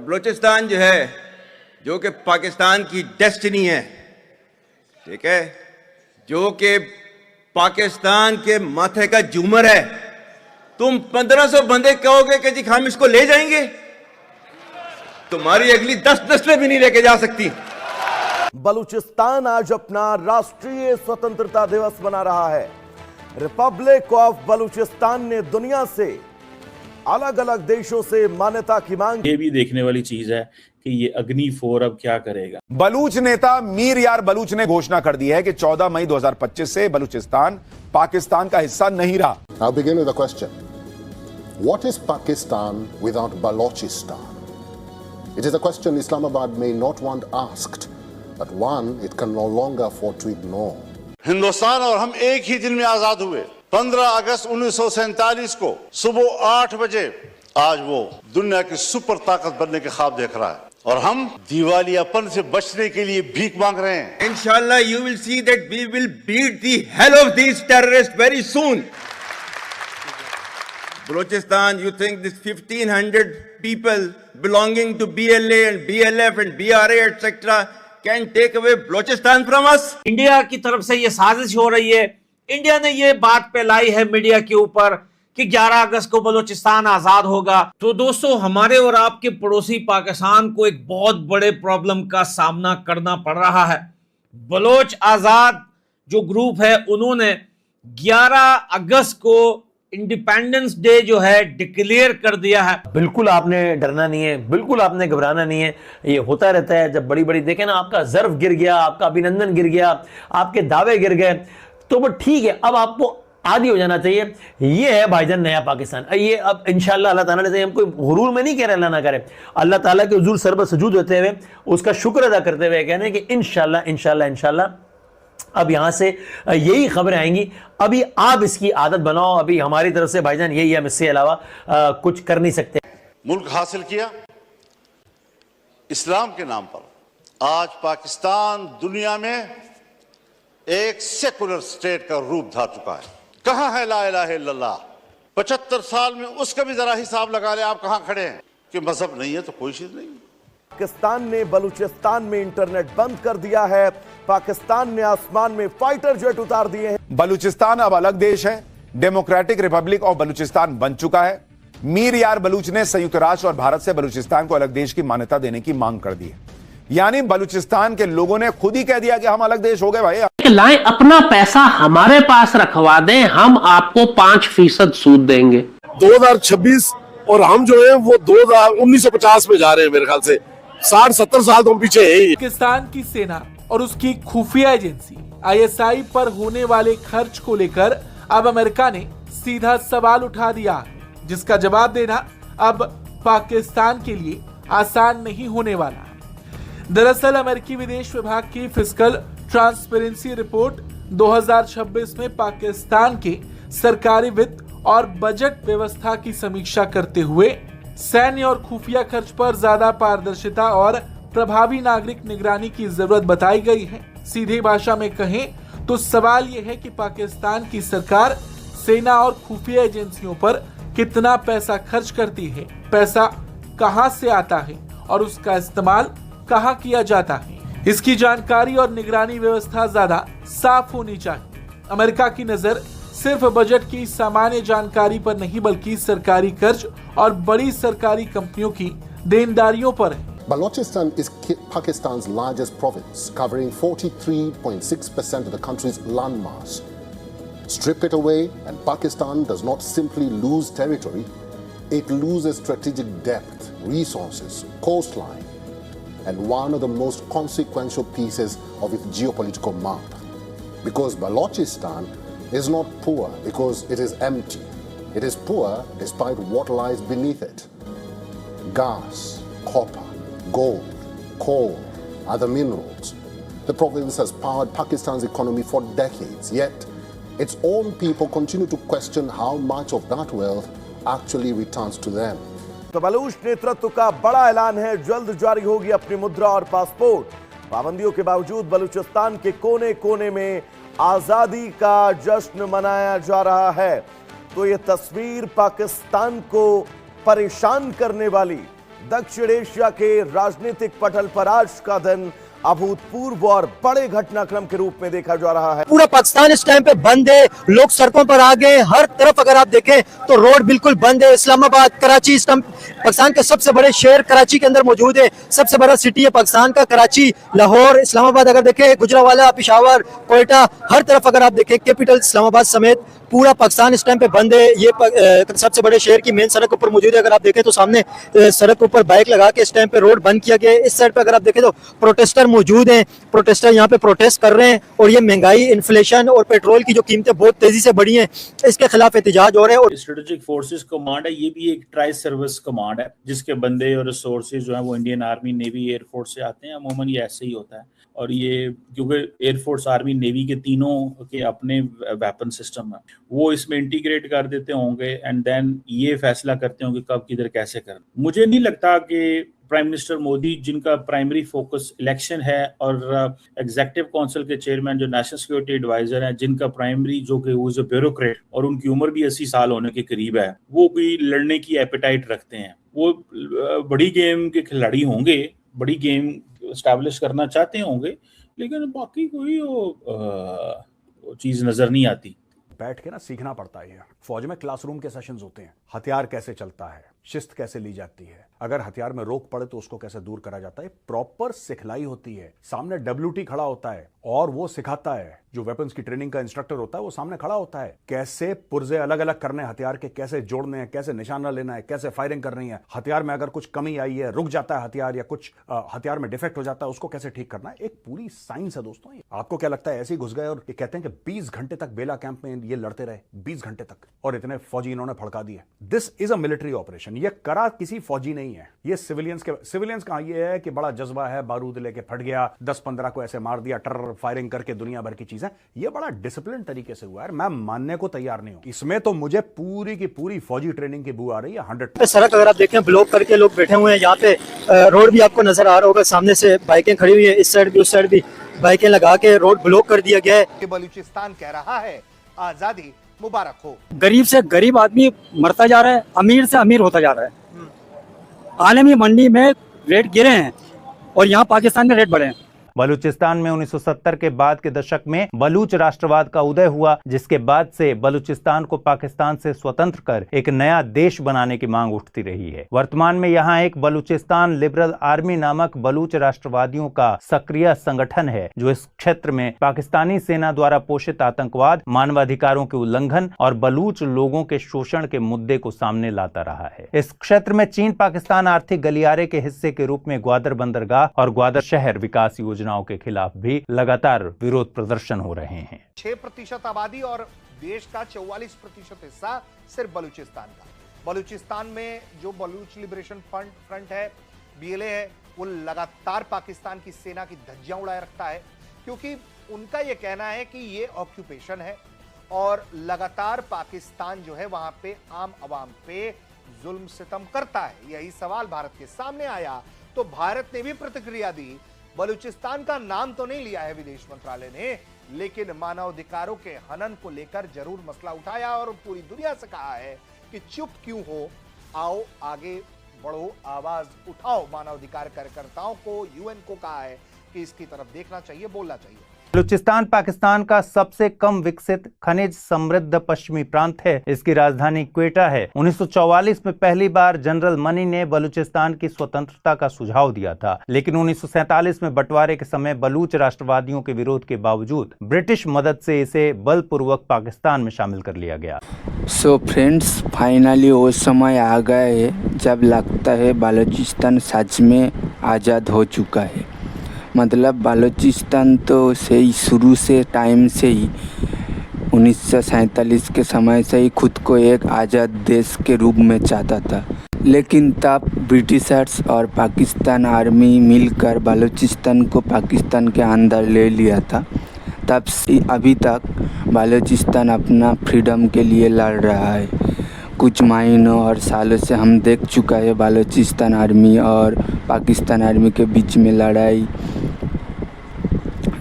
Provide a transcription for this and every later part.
बलूचिस्तान जो है, जो कि पाकिस्तान की डेस्टिनी है, ठीक है, जो कि पाकिस्तान के माथे का झूमर है, तुम 1500 बंदे कहोगे कि जी हम इसको ले जाएंगे, तुम्हारी अगली 10 नस्लें भी नहीं लेके जा सकती। बलूचिस्तान आज अपना राष्ट्रीय स्वतंत्रता दिवस मना रहा है। रिपब्लिक ऑफ बलूचिस्तान ने दुनिया से अलग अलग देशों से मान्यता की मांग। ये भी देखने वाली चीज है कि ये अग्नि-4 अब क्या करेगा। बलूच नेता मीर यार बलूच ने घोषणा कर दी है कि 14 मई 2025 से बलूचिस्तान पाकिस्तान का हिस्सा नहीं रहा। I'll begin with a question. What is Pakistan without Balochistan? It is a question Islamabad may not want asked, but one it can no longer afford to ignore. Hindustan और हम एक ही दिन में आजाद हुए। 15 अगस्त 1947 को सुबह 8 बजे आज वो दुनिया की सुपर ताकत बनने के ख्वाब देख रहा है और हम दिवालियापन से बचने के लिए भीख मांग रहे हैं। इंशाल्लाह you will see that we will beat the hell of these terrorists very soon. Balochistan, you think this 1500 people belonging to BLA and BLF and BRA etc. can take away Balochistan from us? India की तरफ से ये साजिश हो रही है। India ने ये बात फैलाई है मीडिया के ऊपर कि 11 अगस्त को बलूचिस्तान आजाद होगा। तो दोस्तों, हमारे और आपके पड़ोसी पाकिस्तान को एक बहुत बड़े प्रॉब्लम का सामना करना पड़ रहा है। बलोच आजाद जो ग्रुप है, उन्होंने 11 अगस्त को इंडिपेंडेंस डे जो है डिक्लेयर कर दिया है। बिल्कुल आपने डरना नहीं है, बिल्कुल आपने घबराना नहीं है। ये होता रहता है जब बड़ी बड़ी देखें ना, आपका ज़र्फ गिर गया, आपका अभिनंदन गिर गया, आपके दावे गिर गए, तो वो ठीक है, अब आपको आदी हो जाना चाहिए। ये है भाईजान नया पाकिस्तान। ये अब इंशाल्लाह अल्लाह ताला ने, हम कोई गुरूर में नहीं कह रहे, अल्लाह ना करे, अल्लाह ताला के हुजूर सर पर सजूद होते हुए उसका शुक्र अदा करते हुए कहने हैं कि इंशाल्लाह इंशाल्लाह इंशाल्लाह अब यहां से यही खबरें आएंगी। अभी आप इसकी आदत बनाओ। अभी हमारी तरफ से भाईजान यही है, इससे अलावा कुछ कर नहीं सकते। मुल्क हासिल किया इस्लाम के नाम पर। आज पाकिस्तान दुनिया में एक सेकुलर स्टेट का रूप धार चुका है। कहां है ला इलाहा इल्लल्लाह? 75 साल में उसका भी जरा हिसाब लगा ले, आप कहां खड़े हैं कि मजहब नहीं है तो कोई चीज नहीं। पाकिस्तान ने बलूचिस्तान में इंटरनेट बंद कर दिया है। पाकिस्तान ने आसमान में फाइटर जेट उतार दिए हैं। बलूचिस्तान अब अलग देश है। डेमोक्रेटिक रिपब्लिक ऑफ बलूचिस्तान बन चुका है। मीर यार बलूच ने संयुक्त राष्ट्र और भारत से बलूचिस्तान को अलग देश की मान्यता देने की मांग कर दी है। यानी बलूचिस्तान के लोगों ने खुद ही कह दिया कि हम अलग देश हो गए भाई। लाएं, अपना पैसा हमारे पास रखवा दें, हम आपको 5% सूद देंगे। 2026 और हम जो है वो 1950 में जा रहे हैं। मेरे ख्याल से 60-70 साल तो हम पीछे है। पाकिस्तान की सेना और उसकी खुफिया एजेंसी ISI पर होने वाले खर्च को लेकर अब अमेरिका ने सीधा सवाल उठा दिया, जिसका जवाब देना अब पाकिस्तान के लिए आसान नहीं होने वाला। दरअसल अमेरिकी विदेश विभाग की फिस्कल ट्रांसपेरेंसी रिपोर्ट 2026 में पाकिस्तान के सरकारी वित्त और बजट व्यवस्था की समीक्षा करते हुए सैन्य और खुफिया खर्च पर ज्यादा पारदर्शिता और प्रभावी नागरिक निगरानी की जरूरत बताई गई है। सीधी भाषा में कहें तो सवाल यह है कि पाकिस्तान की सरकार सेना और खुफिया एजेंसियों पर कितना पैसा खर्च करती है, पैसा कहां से आता है और उसका इस्तेमाल कहां किया जाता है। इसकी जानकारी और निगरानी व्यवस्था ज्यादा साफ होनी चाहिए। अमेरिका की नजर सिर्फ बजट की सामान्य जानकारी पर नहीं, बल्कि सरकारी कर्ज और बड़ी सरकारी कंपनियों की देनदारियों पर है। Balochistan is Pakistan's largest province, covering 43.6% of the country's landmass. Strip it away and Pakistan does not simply lose territory, it loses strategic depth, resources, coastline, and one of the most consequential pieces of its geopolitical map. Because Balochistan is not poor because it is empty. It is poor despite what lies beneath it. Gas, copper, gold, coal, other minerals. The province has powered Pakistan's economy for decades, yet its own people continue to question how much of that wealth actually returns to them. तो बलूच नेतृत्व का बड़ा ऐलान है, जल्द जारी होगी अपनी मुद्रा और पासपोर्ट। पाबंदियों के बावजूद बलूचिस्तान के कोने कोने में आजादी का जश्न मनाया जा रहा है। तो ये तस्वीर पाकिस्तान को परेशान करने वाली, दक्षिण एशिया के राजनीतिक पटल पर आज का दिन अभूतपूर्व और बड़े घटनाक्रम के रूप में देखा जा रहा है। पूरा पाकिस्तान इस टाइम पे बंद है, लोग सड़कों पर आ गए, हर तरफ अगर आप देखें तो रोड बिल्कुल बंद है। इस्लामाबाद, कराची इस टाइम पाकिस्तान के सबसे बड़े शहर कराची के अंदर मौजूद है, सबसे बड़ा सिटी है पाकिस्तान का कराची। लाहौर, इस्लामाबाद अगर देखें, गुजरांवाला, पेशावर, कोयटा, हर तरफ अगर आप देखें, कैपिटल इस्लामाबाद समेत पूरा पाकिस्तान इस टाइम पे बंद है। ये सबसे बड़े शहर की मेन सड़क ऊपर मौजूद है। अगर आप देखें तो सामने सड़क ऊपर बाइक लगा के इस टाइम पे रोड बंद किया गया है। इस साइड पे अगर आप देखें तो प्रोटेस्टर मौजूद हैं, प्रोटेस्टर यहाँ पे प्रोटेस्ट कर रहे हैं और ये महंगाई, इन्फ्लेशन और पेट्रोल की जो कीमतें बहुत तेजी से बढ़ी हैं, इसके खिलाफ एहतजाज हो रहे हैं। और स्ट्रेटेजिक फोर्सेस कमांड है, ये भी एक ट्राई सर्विस कमांड है जिसके बंदे और रिसोर्सेज जो है वो इंडियन आर्मी, नेवी, एयरफोर्स से आते हैं। अमूमन ये ऐसे ही होता है। और ये क्योंकि एयरफोर्स, आर्मी, नेवी के तीनों के अपने वेपन सिस्टम है, वो इसमें इंटीग्रेट कर देते होंगे एंड देन ये फैसला करते होंगे कब किधर कैसे करना। मुझे नहीं लगता कि प्राइम मिनिस्टर मोदी, जिनका प्राइमरी फोकस इलेक्शन है, और एग्जीक्यूटिव काउंसिल के चेयरमैन जो नेशनल सिक्योरिटी एडवाइजर हैं, जिनका प्राइमरी जो कि वो इज अ ब्यूरोक्रेट और उनकी उम्र भी 80 साल होने के करीब है, वो भी लड़ने की एपेटाइट रखते हैं। वो बड़ी गेम के खिलाड़ी होंगे, बड़ी गेम एस्टैब्लिश करना चाहते होंगे, लेकिन बाकी कोई वो चीज नजर नहीं आती। बैठ के ना सीखना पड़ता है। फौज में क्लासरूम के सेशंस होते हैं, हथियार कैसे चलता है, शिस्त कैसे ली जाती है, अगर हथियार में रोक पड़े तो उसको कैसे दूर करा जाता है, प्रॉपर सिखलाई होती है। सामने WT खड़ा होता है और वो सिखाता है, जो वेपन्स की ट्रेनिंग का इंस्ट्रक्टर होता है वो सामने खड़ा होता है, कैसे पुर्जे अलग अलग करने हथियार के, कैसे जोड़ने हैं, कैसे निशाना लेना है, कैसे फायरिंग करनी है, हथियार में अगर कुछ कमी आई है, रुक जाता है हथियार या कुछ हथियार में डिफेक्ट हो जाता है, उसको कैसे ठीक करना है। एक पूरी साइंस है दोस्तों। आपको क्या लगता है ऐसे ही घुस गए और ये कहते हैं कि 20 घंटे तक बेला कैंप में ये लड़ते रहे, 20 घंटे तक, और इतने फौजी इन्होंने फड़का दिए। This is a military operation. ये करा किसी फौजी नहीं है, ये सिविलियंस का ये है कि बड़ा जज्बा है, बारूद लेके फट गया, 10-15 को ऐसे मार दिया, टर फायरिंग करके दुनिया भर की चीजें। ये बड़ा डिसिप्लिन तरीके से हुआ है। मैं मानने को तैयार नहीं हूं, इसमें तो मुझे पूरी की पूरी फौजी ट्रेनिंग की बू आ रही है। 100 सड़क अगर आप देखें ब्लॉक करके लोग बैठे हुए हैं। यहाँ पे रोड भी आपको नजर आ रहा होगा, सामने से बाइकें खड़ी हुई है, इस साइड भी उस साइड भी बाइकें लगा के रोड ब्लॉक कर दिया गया है। बलूचिस्तान कह रहा है आजादी मुबारक हो। गरीब से गरीब आदमी मरता जा रहा है, अमीर से अमीर होता जा रहा है। आलमी मंडी में रेट गिरे हैं और यहाँ पाकिस्तान में रेट बढ़े हैं। बलूचिस्तान में 1970 के बाद के दशक में बलूच राष्ट्रवाद का उदय हुआ, जिसके बाद से बलूचिस्तान को पाकिस्तान से स्वतंत्र कर एक नया देश बनाने की मांग उठती रही है। वर्तमान में यहाँ एक बलूचिस्तान लिबरल आर्मी नामक बलूच राष्ट्रवादियों का सक्रिय संगठन है, जो इस क्षेत्र में पाकिस्तानी सेना द्वारा पोषित आतंकवाद, मानवाधिकारों के उल्लंघन और बलूच लोगों के शोषण के मुद्दे को सामने लाता रहा है। इस क्षेत्र में चीन पाकिस्तान आर्थिक गलियारे के हिस्से के रूप में ग्वादर बंदरगाह और ग्वादर शहर विकास योजनाओं के खिलाफ भी लगातार विरोध प्रदर्शन हो रहे हैं। 6% आबादी और देश का 44% हिस्सा सिर्फ बलूचिस्तान का। बलूचिस्तान में जो बलूच लिबरेशन फ्रंट है, BLA है, वो लगातार पाकिस्तान की सेना की धज्जियां उड़ाए रखता है, क्योंकि उनका यह कहना है कि ये ऑक्यूपेशन है और लगातार पाकिस्तान जो है वहां पे आम आवाम पे जुल्म सितम करता है। यही सवाल भारत के सामने आया तो भारत ने भी प्रतिक्रिया दी। बलूचिस्तान का नाम तो नहीं लिया है विदेश मंत्रालय ने, लेकिन मानवाधिकारों के हनन को लेकर जरूर मसला उठाया और पूरी दुनिया से कहा है कि चुप क्यों हो, आओ आगे बढ़ो, आवाज उठाओ। मानवाधिकार कार्यकर्ताओं को, UN को कहा है कि इसकी तरफ देखना चाहिए, बोलना चाहिए। बलूचिस्तान पाकिस्तान का सबसे कम विकसित खनिज समृद्ध पश्चिमी प्रांत है। इसकी राजधानी क्वेटा है। 1944 में पहली बार जनरल मनी ने बलूचिस्तान की स्वतंत्रता का सुझाव दिया था, लेकिन 1947 में बंटवारे के समय बलूच राष्ट्रवादियों के विरोध के बावजूद ब्रिटिश मदद से इसे बलपूर्वक पाकिस्तान में शामिल कर लिया गया। सो फ्रेंड्स, फाइनली वो समय आ गया है जब लगता है बलूचिस्तान सच में आज़ाद हो चुका है। मतलब बलूचिस्तान तो सही शुरू से टाइम से ही 1947 के समय से ही खुद को एक आज़ाद देश के रूप में चाहता था, लेकिन तब ब्रिटिशर्स और पाकिस्तान आर्मी मिलकर बलूचिस्तान को पाकिस्तान के अंदर ले लिया था। तब से अभी तक बलूचिस्तान अपना फ्रीडम के लिए लड़ रहा है। कुछ महीनों और सालों से हम देख चुका है बलूचिस्तान आर्मी और पाकिस्तान आर्मी के बीच में लड़ाई,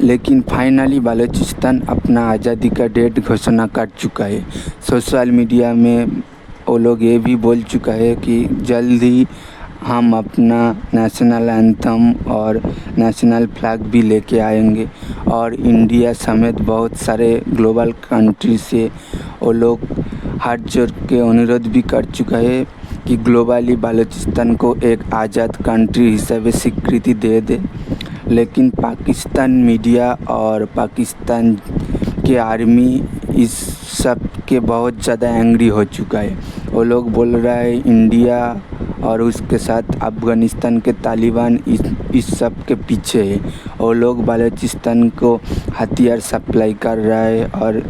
लेकिन फाइनली बलूचिस्तान अपना आज़ादी का डेट घोषणा कर चुका है। सोशल मीडिया में वो लोग ये भी बोल चुका है कि जल्द ही हम अपना नेशनल एंथम और नेशनल फ्लैग भी लेके आएंगे। और इंडिया समेत बहुत सारे ग्लोबल कंट्री से वो लोग हाथ जोड़ के अनुरोध भी कर चुका है कि ग्लोबली बलूचिस्तान को एक आज़ाद कंट्री हिसाब से स्वीकृति दे दे। लेकिन पाकिस्तान मीडिया और पाकिस्तान के आर्मी इस सब के बहुत ज़्यादा एंग्री हो चुका है। वो लोग बोल रहा है इंडिया और उसके साथ अफ़गानिस्तान के तालिबान इस सब के पीछे है। वो लोग बलूचिस्तान को हथियार सप्लाई कर रहा है और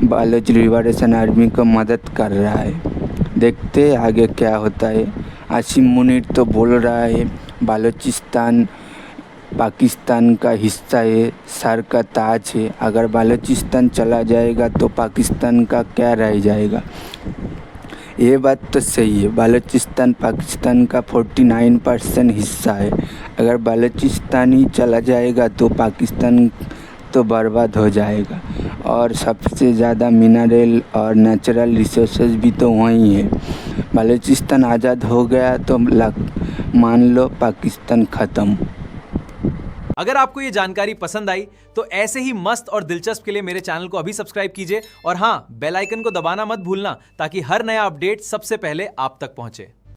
बलूच लिबरेशन आर्मी को मदद कर रहा है। देखते आगे क्या होता है। आसिम मुनीर तो बोल रहा है बलूचिस्तान पाकिस्तान का हिस्सा है, सर का ताज है। अगर बलूचिस्तान चला जाएगा तो पाकिस्तान का क्या रह जाएगा। ये बात तो सही है, बलूचिस्तान पाकिस्तान का 49% हिस्सा है। अगर बलूचिस्तान ही चला जाएगा तो पाकिस्तान तो बर्बाद हो जाएगा। और सबसे ज़्यादा मिनरल और नेचुरल रिसोर्सेज भी तो वहीं है। बलूचिस्तान आज़ाद हो गया तो मान लो पाकिस्तान ख़त्म। अगर आपको ये जानकारी पसंद आई तो ऐसे ही मस्त और दिलचस्प के लिए मेरे चैनल को अभी सब्सक्राइब कीजिए और हाँ, बेल आइकन को दबाना मत भूलना ताकि हर नया अपडेट सबसे पहले आप तक पहुंचे।